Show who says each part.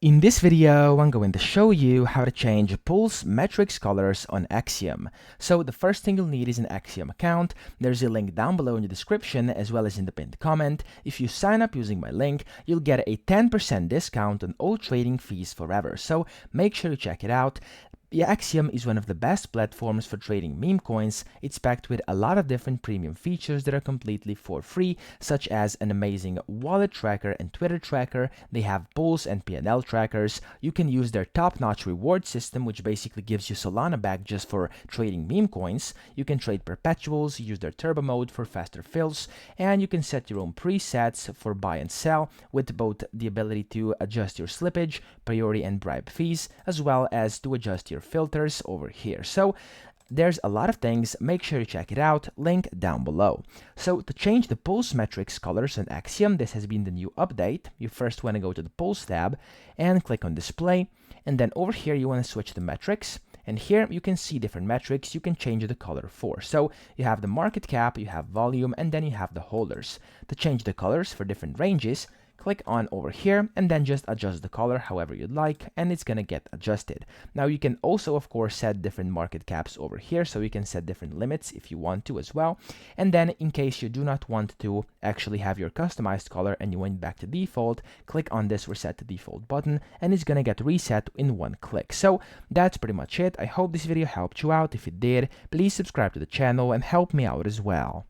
Speaker 1: In this video, I'm going to show you how to change Pulse metrics colors on Axiom. So the first thing you'll need is an Axiom account. There's a link down below in the description as well as in the pinned comment. If you sign up using my link, you'll get a 10% discount on all trading fees forever. So make sure to check it out. Yeah, Axiom is one of the best platforms for trading meme coins. It's packed with a lot of different premium features that are completely for free, such as an amazing wallet tracker and Twitter tracker. They have Pulse and P&L trackers. You can use their top-notch reward system, which basically gives you Solana back just for trading meme coins. You can trade perpetuals, use their turbo mode for faster fills, and you can set your own presets for buy and sell with both the ability to adjust your slippage, priority, and bribe fees, as well as to adjust your filters over here. So there's a lot of things. Make sure to check it out, link down below. So to change the Pulse metrics colors on Axiom, this has been the new update. You first want to go to the Pulse tab and click on display, and then over here you want to switch to metrics. And here you can see different metrics you can change the color for. So you have the market cap, you have volume, and then you have the holders. To change the colors for different ranges, click on over here and then just adjust the color however you'd like, and it's gonna get adjusted. Now you can also of course set different market caps over here, so you can set different limits if you want to as well. And then in case you do not want to actually have your customized color and you went back to default, click on this reset to default button and it's gonna get reset in one click. So that's pretty much it. I hope this video helped you out. If it did, please subscribe to the channel and help me out as well.